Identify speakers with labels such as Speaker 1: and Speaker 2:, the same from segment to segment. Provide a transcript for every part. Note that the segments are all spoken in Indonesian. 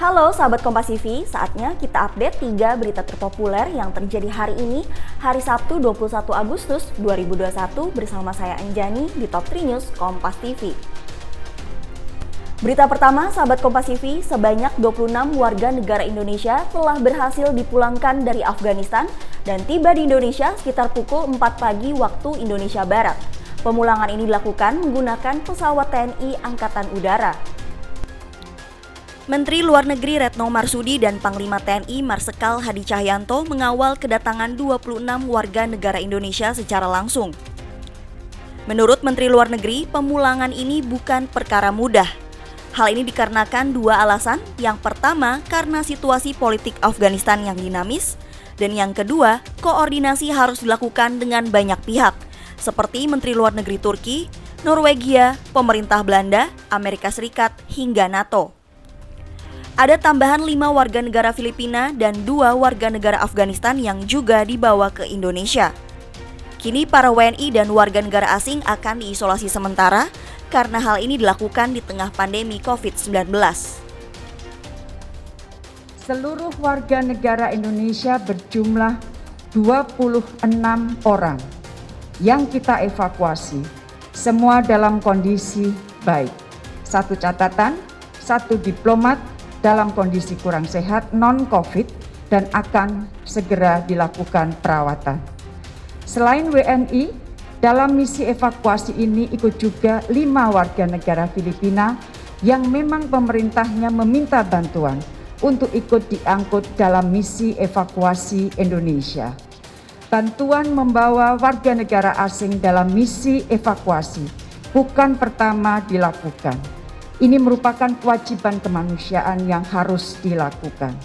Speaker 1: Halo sahabat Kompas TV, saatnya kita update 3 berita terpopuler yang terjadi hari ini, hari Sabtu 21 Agustus 2021 bersama saya Anjani di Top 3 News Kompas TV. Berita pertama, sahabat Kompas TV, sebanyak 26 warga negara Indonesia telah berhasil dipulangkan dari Afghanistan dan tiba di Indonesia sekitar pukul 4 pagi waktu Indonesia Barat. Pemulangan ini dilakukan menggunakan pesawat TNI Angkatan Udara. Menteri Luar Negeri Retno Marsudi dan Panglima TNI Marsikal Hadi Cahyanto mengawal kedatangan 26 warga negara Indonesia secara langsung. Menurut Menteri Luar Negeri, pemulangan ini bukan perkara mudah. Hal ini dikarenakan dua alasan. Yang pertama, karena situasi politik Afghanistan yang dinamis. Dan yang kedua, koordinasi harus dilakukan dengan banyak pihak, seperti Menteri Luar Negeri Turki, Norwegia, pemerintah Belanda, Amerika Serikat, hingga NATO. Ada tambahan 5 warga negara Filipina dan 2 warga negara Afghanistan yang juga dibawa ke Indonesia. Kini para WNI dan warga negara asing akan diisolasi sementara karena hal ini dilakukan di tengah pandemi COVID-19.
Speaker 2: Seluruh warga negara Indonesia berjumlah 26 orang yang kita evakuasi, semua dalam kondisi baik. Satu catatan, 1 diplomat dalam kondisi kurang sehat, non-COVID, dan akan segera dilakukan perawatan. Selain WNI, dalam misi evakuasi ini ikut juga 5 warga negara Filipina yang memang pemerintahnya meminta bantuan untuk ikut diangkut dalam misi evakuasi Indonesia. Bantuan membawa warga negara asing dalam misi evakuasi bukan pertama dilakukan. Ini merupakan kewajiban kemanusiaan yang harus dilakukan.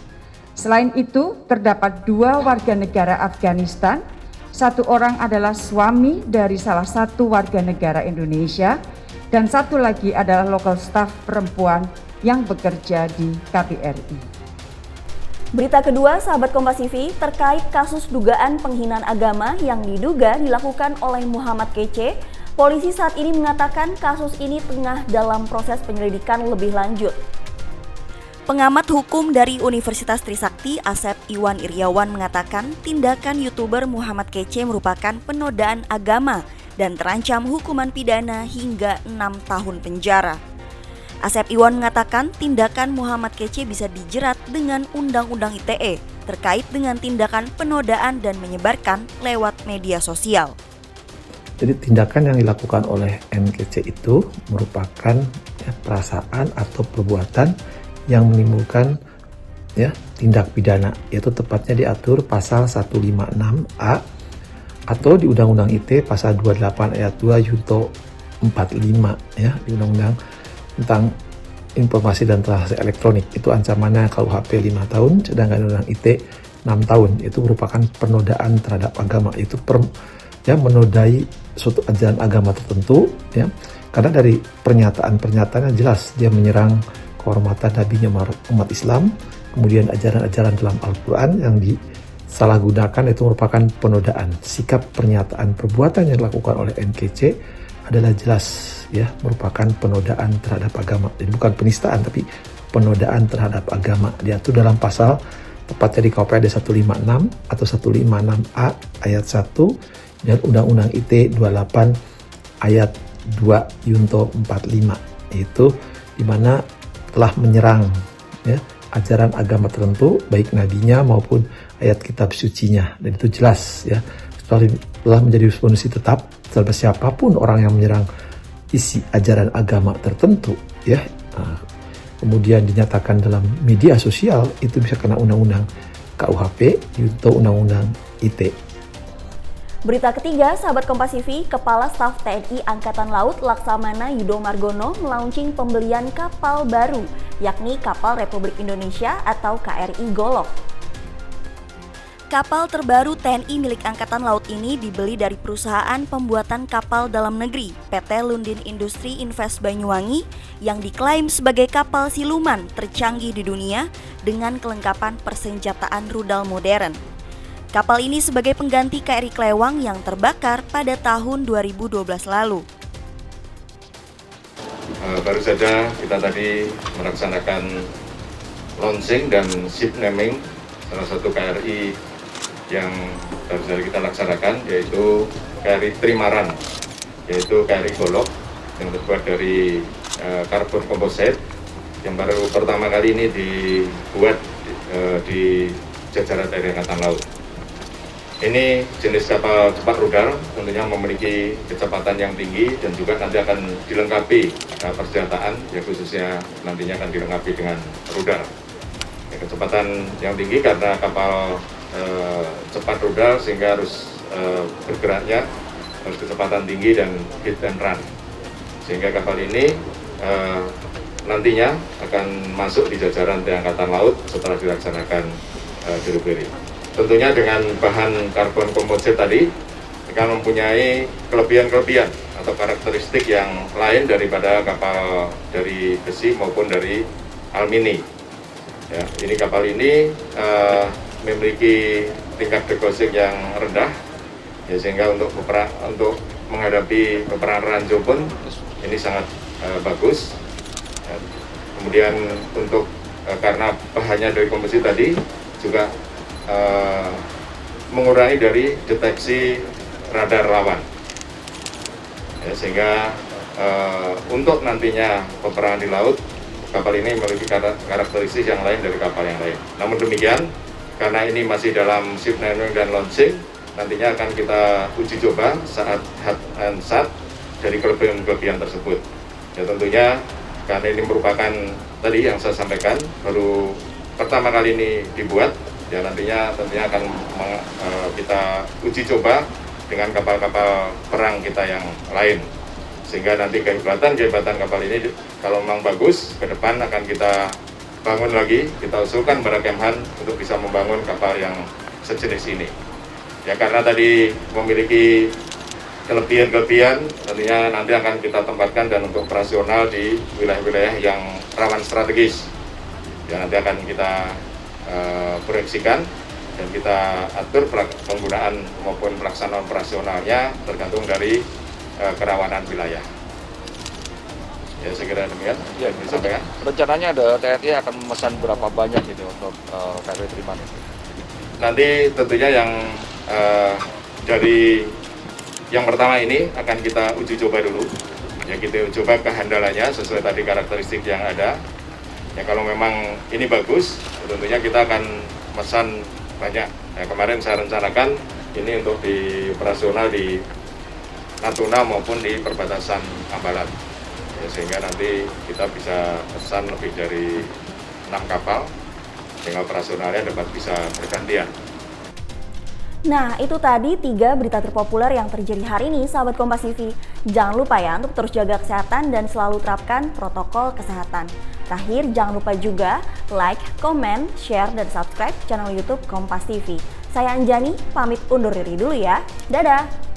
Speaker 2: Selain itu, terdapat 2 warga negara Afghanistan. 1 orang adalah suami dari salah satu warga negara Indonesia dan 1 lagi adalah local staff perempuan yang bekerja di KBRI.
Speaker 1: Berita kedua, sahabat Kompas TV, terkait kasus dugaan penghinaan agama yang diduga dilakukan oleh Muhammad Kece. Polisi saat ini mengatakan kasus ini tengah dalam proses penyelidikan lebih lanjut. Pengamat hukum dari Universitas Trisakti, Asep Iwan Iriawan mengatakan tindakan YouTuber Muhammad Kece merupakan penodaan agama dan terancam hukuman pidana hingga 6 tahun penjara. Asep Iwan mengatakan tindakan Muhammad Kece bisa dijerat dengan Undang-Undang ITE terkait dengan tindakan penodaan dan menyebarkan lewat media sosial.
Speaker 3: Jadi tindakan yang dilakukan oleh MKC itu merupakan perasaan atau perbuatan yang menimbulkan tindak pidana, yaitu tepatnya diatur pasal 156A atau di Undang-Undang ITE pasal 28 ayat 2 Junto 45 di Undang-Undang tentang Informasi dan Transaksi Elektronik. Itu ancamannya KUHP 5 tahun, sedangkan Undang ITE 6 tahun. Itu merupakan penodaan terhadap agama, itu menodai suatu ajaran agama tertentu, karena dari pernyataan-pernyataannya jelas dia menyerang kehormatan nabinya umat Islam, kemudian ajaran-ajaran dalam Al-Quran yang disalahgunakan, itu merupakan penodaan. Sikap, pernyataan, perbuatan yang dilakukan oleh MKC adalah jelas merupakan penodaan terhadap agama. Jadi bukan penistaan tapi penodaan terhadap agama. Diatur dalam pasal tepatnya di KUHP ada 156 atau 156A ayat 1 dan Undang-Undang ITE 28 ayat 2 Junto 45, yaitu di mana telah menyerang ajaran agama tertentu baik nabinya maupun ayat kitab sucinya, dan itu jelas telah menjadi kondisi tetap terhadap siapapun orang yang menyerang isi ajaran agama tertentu kemudian dinyatakan dalam media sosial, itu bisa kena Undang-Undang KUHP atau Undang-Undang ITE.
Speaker 1: Berita ketiga, sahabat Kompas TV, Kepala Staf TNI Angkatan Laut Laksamana Yudo Margono melaunching pembelian kapal baru, yakni Kapal Republik Indonesia atau KRI Golok. Kapal terbaru TNI milik Angkatan Laut ini dibeli dari perusahaan pembuatan kapal dalam negeri, PT Lundin Industri Invest Banyuwangi, yang diklaim sebagai kapal siluman tercanggih di dunia dengan kelengkapan persenjataan rudal modern. Kapal ini sebagai pengganti KRI Klewang yang terbakar pada tahun 2012 lalu.
Speaker 4: Baru saja kita tadi melaksanakan launching dan ship naming salah satu KRI yang baru saja kita laksanakan, yaitu KRI Trimaran, yaitu KRI Golok yang terbuat dari karbon komposit yang baru pertama kali ini dibuat di jajaran dari Angkatan Laut. Ini jenis kapal cepat rudal, tentunya memiliki kecepatan yang tinggi dan juga nanti akan dilengkapi persenjataan, ya khususnya nantinya akan dilengkapi dengan rudal. Ya, kecepatan yang tinggi karena kapal cepat rudal sehingga harus bergeraknya harus kecepatan tinggi dan hit and run. Sehingga kapal ini nantinya akan masuk di jajaran TNI Angkatan Laut setelah dilaksanakan delivery. Tentunya dengan bahan karbon komposit tadi akan mempunyai kelebihan-kelebihan atau karakteristik yang lain daripada kapal dari besi maupun dari alumini. Ya, ini kapal ini memiliki tingkat degosing yang rendah, ya, sehingga untuk menghadapi peperangan ranjau pun ini sangat bagus. Ya, kemudian untuk karena bahannya dari komposit tadi juga mengurangi dari deteksi radar lawan, ya, sehingga untuk nantinya peperangan di laut kapal ini memiliki karakteristik yang lain dari kapal yang lain. Namun demikian, karena ini masih dalam ship naming dan launching, nantinya akan kita uji coba saat hard and start dari kelebihan-kelebihan tersebut. Ya tentunya karena ini merupakan tadi yang saya sampaikan baru pertama kali ini dibuat. Ya nantinya tentunya akan kita uji coba dengan kapal-kapal perang kita yang lain, sehingga nanti kehebatan kapal ini kalau memang bagus ke depan akan kita bangun lagi, kita usulkan pada Kemhan untuk bisa membangun kapal yang sejenis ini. Ya karena tadi memiliki kelebihan tentunya nanti akan kita tempatkan dan untuk operasional di wilayah-wilayah yang rawan strategis. Ya nanti akan kita proyeksikan dan kita atur penggunaan maupun pelaksanaan operasionalnya tergantung dari kerawanan wilayah. Ya saya kira demikian yang disampaikan.
Speaker 5: Rencananya ada TNI akan memesan berapa banyak itu untuk KRI Trimaran?
Speaker 4: Nanti tentunya yang dari yang pertama ini akan kita uji coba dulu. Ya kita coba kehandalannya sesuai tadi karakteristik yang ada. Ya kalau memang ini bagus, tentunya kita akan pesan banyak. Ya, kemarin saya rencanakan ini untuk di operasional di Natuna maupun di perbatasan Ambalat. Ya, sehingga nanti kita bisa pesan lebih dari 6 kapal, sehingga operasionalnya dapat bisa bergantian.
Speaker 1: Nah, itu tadi 3 berita terpopuler yang terjadi hari ini, sahabat Kompas TV. Jangan lupa ya untuk terus jaga kesehatan dan selalu terapkan protokol kesehatan. Terakhir, jangan lupa juga like, komen, share, dan subscribe channel YouTube Kompas TV. Saya Anjani, pamit undur diri dulu ya. Dadah!